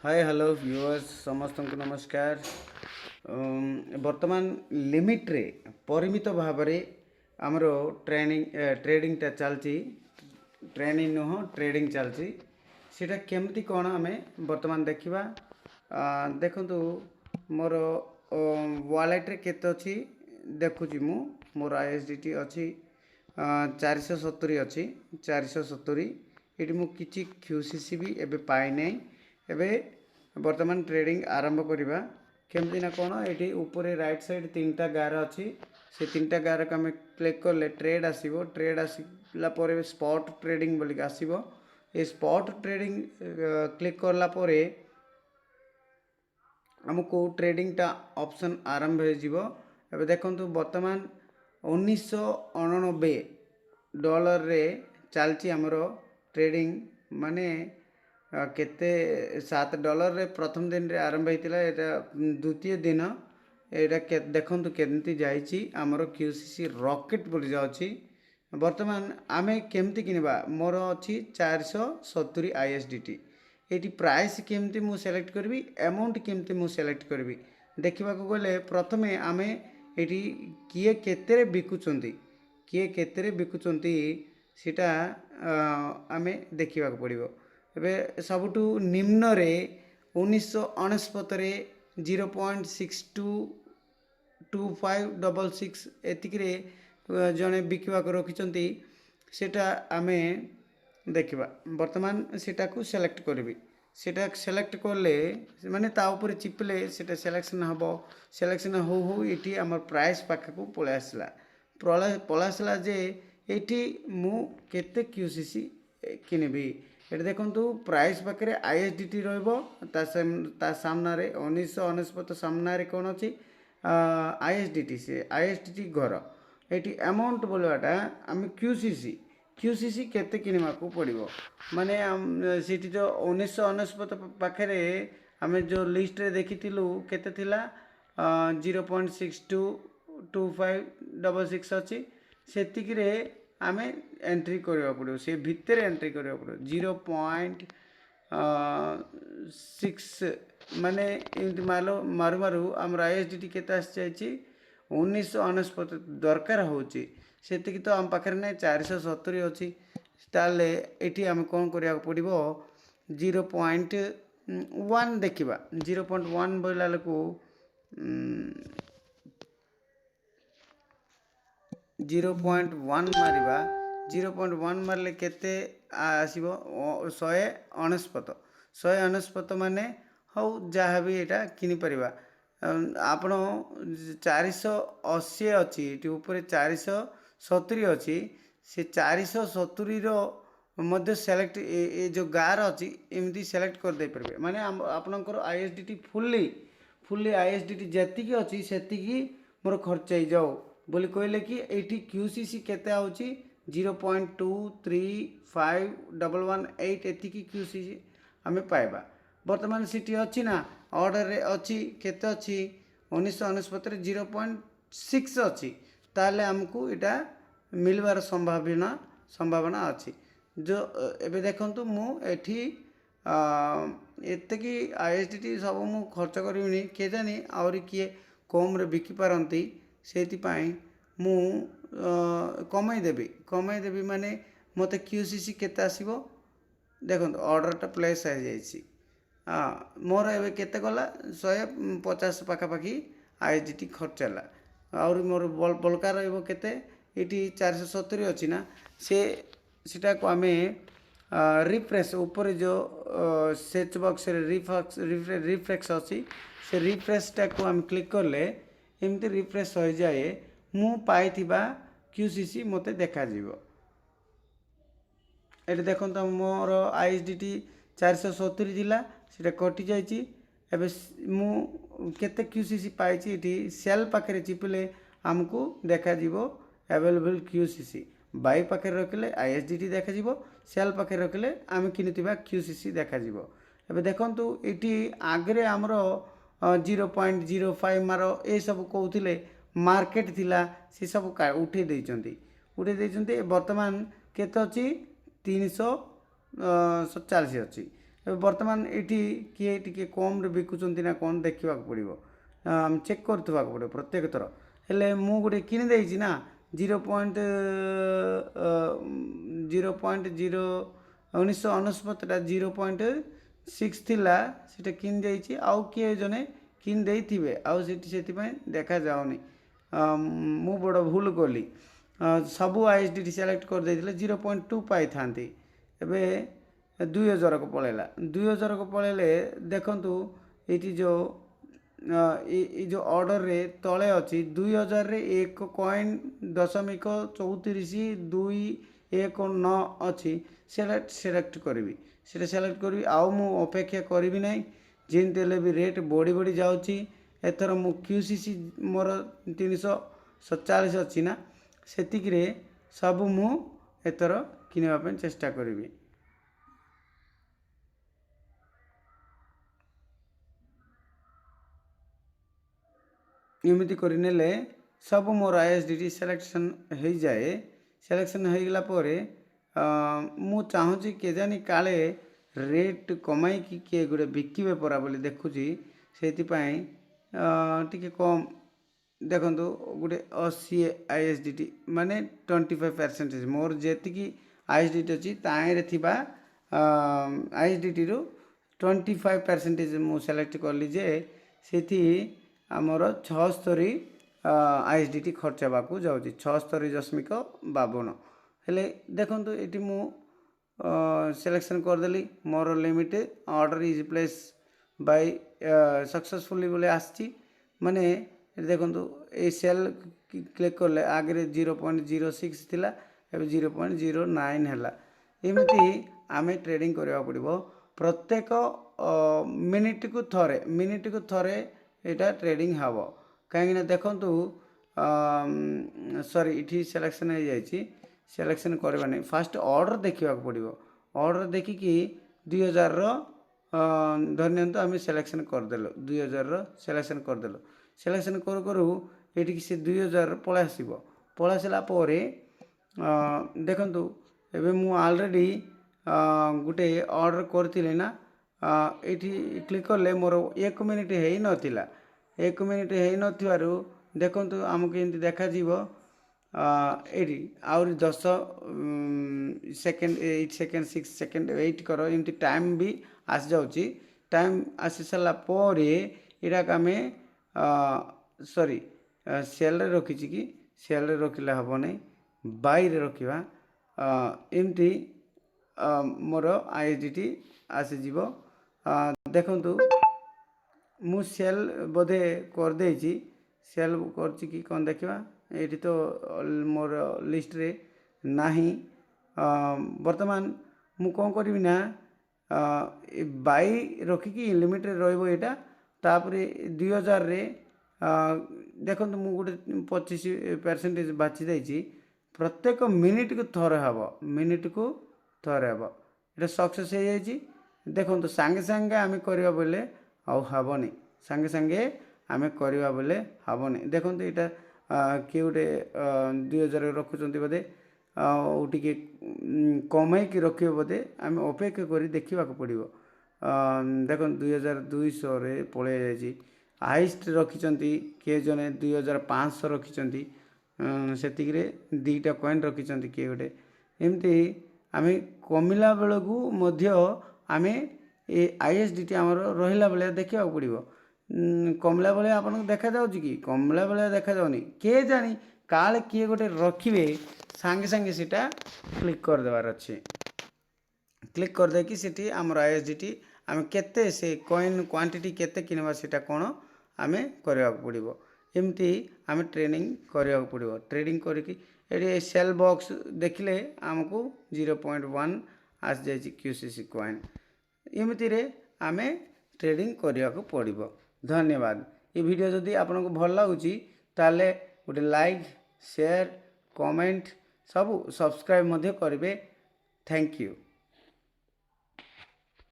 Hi hello viewers समस्त को नमस्कार। वर्तमान लिमिट रे परिमित भाव में आमर ट्रेडिंगटा चलती ट्रेनिंग नुह ट्रेडिंग चलती सीटा केमती कौन आम बर्तमान देखा। देखु मोर वालेट केते अच्छी देखुची मु मोर आईएसडीटी अच्छी 470 अच्छी 470 ये मुझे किसी क्यूसीसी भी एबे पाई नहीं। एबे वर्तमान ट्रेडिंग आरंभ करवा केमती ना कौन ये ऊपर राइट साइड तीन टा गार अच्छी से तीन टा गार को आम क्लिक कले ट्रेड आसो ट्रेड आसला स्पॉट ट्रेडिंग बोलिक आसो। ये स्पॉट ट्रेडिंग क्लिक करला आमको ट्रेडिंगटा ऑप्शन आरंभ हो देखु बर्तमान 1999 डॉलर रे चलती आमर ट्रेडिंग माने केते $7 रे प्रथम दिन रे आरंभ होता है द्वितीय दिन यहाँ देखु केमती जाइए आमर क्यूसीसी रॉकेट बोली जाऊँगी। बर्तमान आमे केमती किनिबा मोर अच्छी 470 आईएसडीटी ये प्राइस केमती मु सेलेक्ट करी अमाउंट केमती मु सेलेक्ट करी देखा गले प्रथमे आमे ये किए केते बिकुचंती किए केते बिकुचंती सीटा आमे देखा पड़ो। एबे सबुठु निम्न रे 1969 0.622566 एतिक जड़े बिकवा रखिंट सेटा आमे देखा। बर्तमान सेटा को सेलेक्ट करी सेटा सेलेक्ट कले माने ता ऊपर चिपले सेटा सिलेक्शन हम सिलेक्शन हो हो ये आम प्राइस पाखे को पलि आसला पलि जे ये मु केते क्यूसीसी किनिबी ये देखु प्राइस पाखे आईएसडीटी रा सामने 1999 सामने कौन अच्छी आईएसडीटी से आईएसडीटी घर ये अमाउंट बोलवाटा आम क्यूसीसी क्यूसीसी केते किनिमा को पड़ो माने सीटी जो 1999 पाखे आम जो लिस्ट रे देखी केते थिला 0.622566 अच्छी सेतिक आम एंट्री करवा पड़ो से भितर एंट्री करवा पड़ो 0.6 माने एमती मारो मारू मारू आम आईएसडीटी केते आसी 1999 दरकार होची सेतिकी तो आम पाखे ना 470 अच्छी ताले ये आम कौन करा पड़ो 0.1 देखा 0.1 बोला को 0.1 मारिबा 0.1 मारले केते आसीबो 199 माने हौ जहाँ भी यहाँ किनी परिबा आपण 480 अच्छी ये ऊपर 470 अच्छी से 470 रो सेलेक्ट ये जो गार अच्छी एमती सेलेक्ट कर दे पारे माने आपनकर आईएसडीटी फुल्ली आईएसडीटी जेतिकी अच्छी सेतिकी मोर खर्च हो जाओ बोली कहले कि ये क्यूसीसी केते आउची 0.235118 एतिकी क्यूसीसी आमे पाइबा। बर्तमान सीटी अच्छी ना ऑर्डर रे अच्छी केते अच्छी 1999 0.6 अच्छी ताले हमको इटा मिलवार संभावना अच्छी जो एबे देखंतु मु एठी एतकी आईएसडीटी सब मु खर्च करिनी के जानी आउरी किए कम रे बिकी पारंती सेतिपाई मु कमाई देबी माने मते क्यूसीसी केते आसीबो देखो ऑर्डरटा प्लेस हो जाइए। हाँ मोर ए केते गला 150 पाखापाखि आईएसडीटी खर्च है और मोर बलका रेते ये 470 अच्छी ना सेटा को आम रिफ्रेश ऊपर जो सर्च बॉक्स रिफ्रेश अच्छी से रिफ्रेशटा को आम क्लिक कले एमती रिफ्रेश हो जाए मु पाई क्यूसीसी मते देखा जीवो। ये देखो मोर आईएसडीटी 470 जिला सीटा कटि जाइए एबे मु केते क्यूसीसी पाई सेल पाखे चिपले आमको देखा जीवो अवेलेबल क्यूसीसी बाई पाखे रखिले आईएसडीटी देखा जीवो सेल पाखे रखिले आम किनिथिबा क्यूसीसी देखा जीवो। एबे देखंतु एटी आगरे हमर 0.05 मारो ए सब कहउथिले मार्केट थिला से सब उठे देइचंती वर्तमान केते अछि 347 अच्छी बर्तमान ये किए टी कम बिकुंट ना कौन देखा पड़ो चेक करवा पड़ो प्रत्येक थर हेले मु गोटे किनीदे ना 1999 0.6 थिला सेटा किन जाइए आउ किए जने किन दे थिबे आउ सेठी देखा जाउनी मु बड़ भूल कली सबू ISDT सेलेक्ट कर देथिले 0.2 पाई थांती एबे 2000 को पळेला 2000 को पळेले देखंतु एटी जो जो ऑर्डर रे तले अच्छी 2000 रे एक कॉइन 0.3421 अच्छी सेलेक्ट करी से सेलेक्ट करी आउ मु अपेक्षा करी नहीं जिनते भी रेट बढ़ी बढ़ी जाऊँगी एथर मु QCC मोर 347 अच्छी ना सेतिकरे सब मु एथर किनवाई चेष्टा करी एमती करने सब मोर ISDT सिलेक्शन हो जाए सिलेक्शन हो गला मु चाहूँगी के जानी काले रेट कमाई किए गोटे बिकिबे परा बोली देखुची से टी कम देखु गोटे 80 ISDT माने 25% मोर जी ISDT अच्छी ताईरे थिबा ISDT रु 25% मु सेलेक्ट कली जे सेठी आमर 76 ISDT खर्च होगा जाऊँगी 76.52 हेले देखो ये मु सिलेक्शन करदेली मोर limit order is place by successfully बोले आसी माने देखो ये सेल क्लिक कले आगे 0.06 थिला एबे 0.09 है एमती आमे ट्रेडिंग करवा पड़ो प्रत्येक मिनिट को थरे एटा ट्रेडिंग हम कहीं देखु सॉरी इठी सिलेक्शन हो जाइए सिलेक्शन करवा नहीं फास्ट ऑर्डर देखा पड़ो ऑर्डर देखिकी 2000 धरनी आम सिलेक्शन करदेलु 2000 सिलेक्शन करदेलु सिलेक्शन करू करू ये से 2000 पलि आसो पलि आसला देखु एबे मु ऑलरेडी गोटे ऑर्डर करी ना ये क्लिक कले मोर 1 मिनिट हो नाला 1 मिनिट हो नथिबारु देखंतु आमको एमती देखा ये आउरी 10 सेकेंड 8 सेकेंड 6 सेकेंड वेट कर एमती टाइम भी आसी जाऊँगी टाइम आसी सारा यहाँ आम सॉरी सेल रखी कि सेल रखिले हम नहीं बाई रखा एमती मोर ISDT आसीज देखंतु मु सेल बोधे करदे सेल कर कौन देखा ये तो मोर लिस्ट रे नहीं वर्तमान मु कौन करी ना बाई रखिकी लिमिट रे रहिबो एटा तापरे 2000 रे देखो मु गोटे 25% बाची जाइए प्रत्येक मिनिट को थरे हम मिनिट को थरे हम ये सक्सेस हो जाइए देखो सांगे सांगे आम करवा बोले आउ हेनी सांगे सांगे आम करवा बोले हेनी देखो यहाँ किए गोटे 2000 रखुंट बोधे टे कमैक रखे बोधे आम अपेक्षा कर देखा पड़ो देख 2200 पलि जाइए हाइस्ट रखिंट किए जने 2500 रखिंट से दीटा कॉइन रखिंट किए गोटे एमती आम कमिला बेलू आम ये ISDT आमर रहा बेले देखा पड़ो कमला बेले आप देखा जाऊँगी कि कमला बेले देखा जाऊनी किए जानी काले किए गोटे रखिए सांगे सांगे सीटा क्लिक कर देवार अच्छे क्लिक कर देकी सेठी आमर ISDT आम केते से कॉइन क्वांटिटी केते किनवा सेटा कोन आम करवा पड़ो एमती आम ट्रेनिंग करवा पड़ो ट्रेडिंग करके ये सेल बॉक्स देखले आमको 0.1 आस जाइए QCC कॉइन एमती रे आमे ट्रेडिंग करने को पड़ो धन्यवाद ये वीडियो जदि आपको भल लगुच ताले गोटे लाइक शेयर कमेंट सब सब्सक्राइब करेंगे थैंक यू।